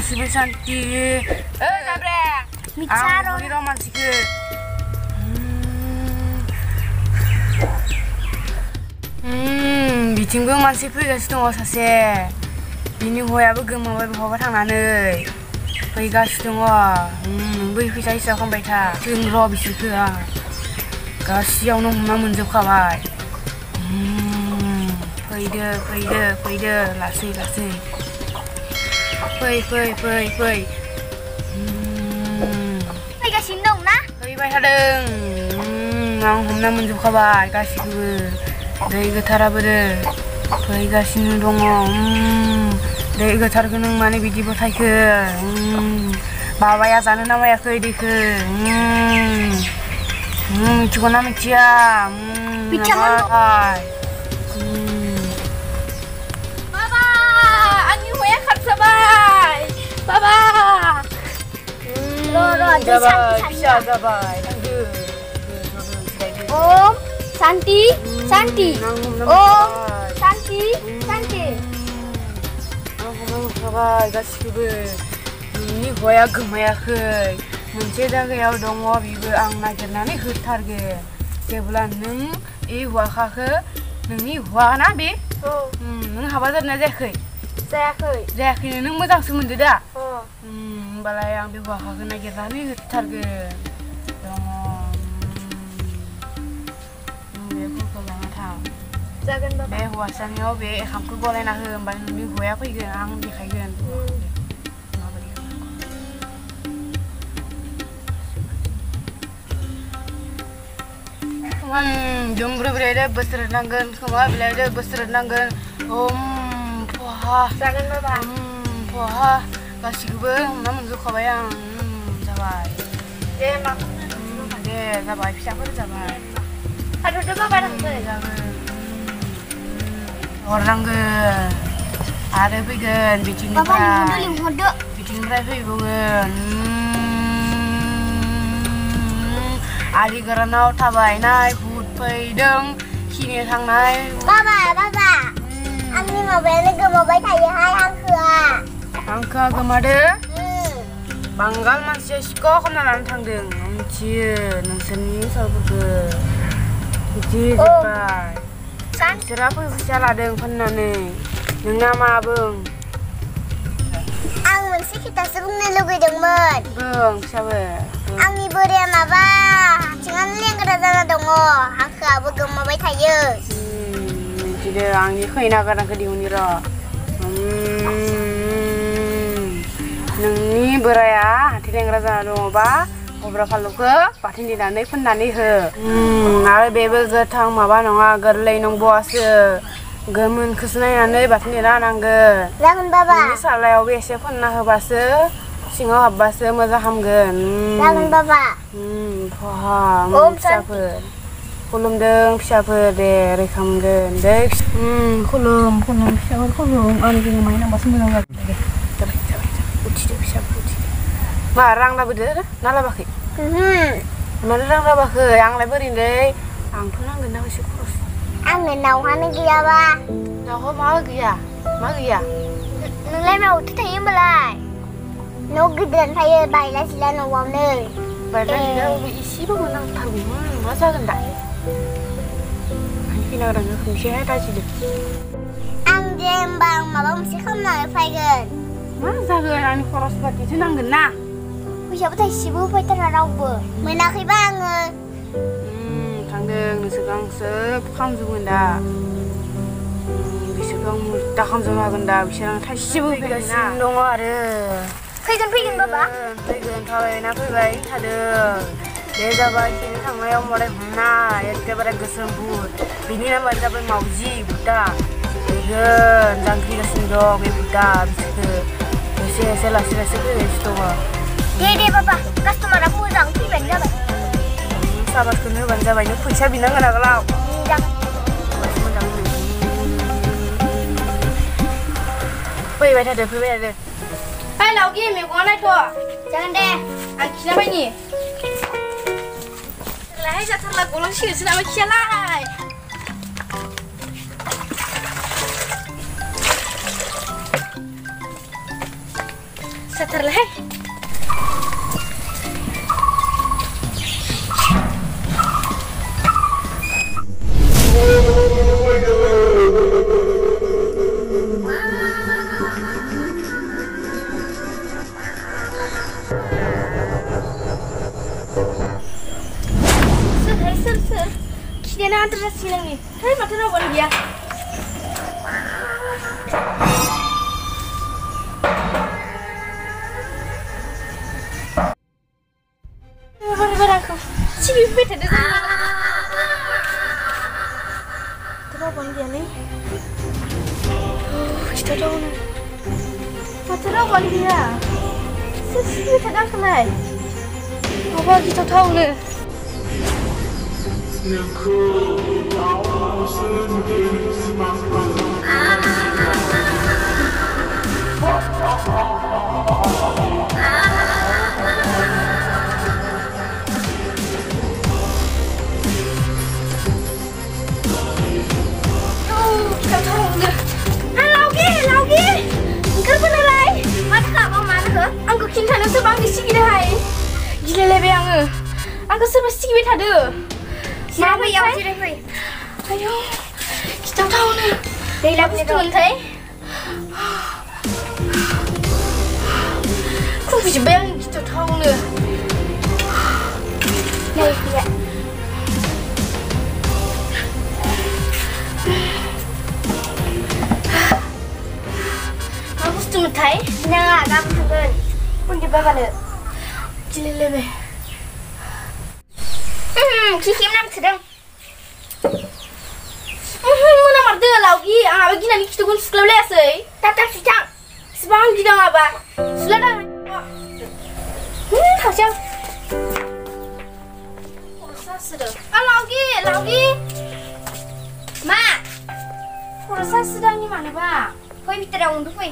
गासिबो सान्ति जाब्रें मिथियार' आं मानसिखौ बिथिंबो मानसि फैगासिनो दङ सासे बिनि हौवायाबो गोमाबाय बहाबा थांनानै फैगासिनो दङ बै फैसा हिसाब खालामबाय था जों र' बिसोरखौ आं गासैयावनो हमना मोनजोबखाबाय फैदो लासै फै फैगासिनो दं ना फैबाय थादों आं हमना मोनजोबखाबाय गासिखौबो दै गोथाराबो फैगासिनो दङ दै गोथारखौ नों माने बिदि फोथायखो बाबाया जानो नामायाखै दैखौ मिथिगौना मिथिया बाबा आंनि हौवाया खारजाबाय बाबा जाबाय फिसा जाबाय ओम शान्ति ओम शान्ति थाबाय गासिबो नोंनि हौवाया गोमायाखै मोनसे जायगायाव दङ बिबो आं नागिरनानै होथारगोन जेब्ला नों बे हौवाखौ नोंनि हौवा ना बे नों हाबा जादोंना जायाखै नों मोजांसो मोनदो दा होमबालाय आं बे हौवाखौ नागिरनानै होथारगोन दङ बे फुलखौ लाना थां जागोन बाबा बे हौवासानियाव बे ओंखामखौ गलायना हो होमबा नोंनि हौवाया फैगोन आं देखायगोन दुमब्रुब्रेदो बोसोर नांगोन खोमा बिलाइदो बोसोर नांगोन जागोन बाबा गासिखौबो हमना मोनजोबखाबाय आं जाबाय दे जाबाय फिसाफोर जाबाय हादरदो बाबा थांसै हरनांगोन आरो फैगोन बिथिंनिफ्राय फैबावगोन आलि गोरानाव थाबायनाय भुत फैदों खिनो थांनाय बाबा आंनि माबायानो गोमाबाय थायोहाय हांखोआ गोमादो बांगाल मानसिया सिख' खालामनानै थांदों मिथियो नोंसोरनि सावफोरखौ मिथिजोब्बाय बिसोरा फैसा लादों फाननानै नोंना मा बुं आं मोनसे खोथासो बुंनो लुगैदोंमोन बुं फिसाबो आंनि बोराया माबा आथिङानो लेंग्रा जाना दङ हांखोआबो गोमाबाय थायो मिथिदो आंनि खैना गोनांखौ दिहुननि र' नोंनि बोराया हाथि लेंग्रा जाना दङबा गब्रा फालौखौ बाथोन देनानै फोननानै हो आरो बेबो गोथां माबा नङा गोरलै नंबावासो गोमोनखौसो नायनानै बाथोन देना होनांगोन जागोन बाबा नोंनि सालायावबो एसे फोनना होबासो सिङाव हाबबासो मोजां हामगोन जागोन बाबा फिसाफोर खुलुमदों फिसाफोर दे रैखा मोनगोन दे खुलुम फिसाफोर खुलुम आंनि जोङो माइ नांबासो मोजां जागोन दे जाबाय उथिदो फिसाफोर उथिदो मा रां लाबोदो ना लाबाखै मानो रां लाबाखै आंलाय बोरैलै आंथ' नांगोन ना एसे खरस आंनो नावहानो गैयाबा नावहा मा गैया नोंलाय मावथो थायो होनबालाय न' गिदिरानो थायो बायला जिला न'आवनो बायला जिला एसेबाबो नांथारगौमोन मा जागोन दा आंनि फैना गोनांखौ खोनसेहाय दाजिदो आं दे होमबा आं माबा मोनसे खालामनानै फैगोन मा जागोन आंनि खरस पातिसो नांगोन ना फैसाबो थाइसेबो होफैथारा रावबो मोनाखैबा आङो थांदों नोंसोरखौ आं सोब खालामजोबगोन दा बिसोरखौ आं मुर्दा खालामजोबनो हागोन दा बिसोर आं थाइसेबो होफैगासिनो दङ आरो फैगोन बाबा फैगोन थाबायना फैबाय थादों बे जाबाय खिनो थांनायाव मराय हमनाय एखेबारे गोसोम भुत बिनि नामानो जाबाय मावजि भुता फैगोन जांख्रिगासिनो दं बे भुता बिसोरखौ एसे लासै फैगासिनो दङ दे बाबा कास्टमारा मोजां फैबानो जाबाय साबादखौनो होबानो जाबाय नों फैसा बिनांगोन आगोलाव फैबाय थादो Hai Laugi, मेगङा नायथ' जागोन दे आं खिना बायनि लाहाय जाथारला गलांसिगोनसो नामा खियालाय Satarlah, hei. Sir. Dia nak antar saya silang ni. Hei, macam mana buat dia? Barang aku. Cibi bete dah. Terus buat dia ni. Kita tahu ni. Macam mana buat dia? Cibi tak nak kelai. Apa kita tahu ni? Angku kintan itu bang di sini dah. Gila lebih angku. Angku serba sini bet ada. Siapa yang sudah pergi? Ayo, kita tahu ni. Dari lagu tu nanti. Kau bisa bayang kita tahu ni. Naik dia. Aku setuju thai. Nang kamu tulen. Pun di bawah le. Gila lebih. Kikim nam sedang. Mana marda lagi? Bagi nanti kita pun sekolah boleh asai. Tatap sejak. Sebang tidak apa? Sudah dah. Macam. Rasa sudah. Lagi. Ma, Rasa sudah ni mana ba? kau bisa dah undur kau.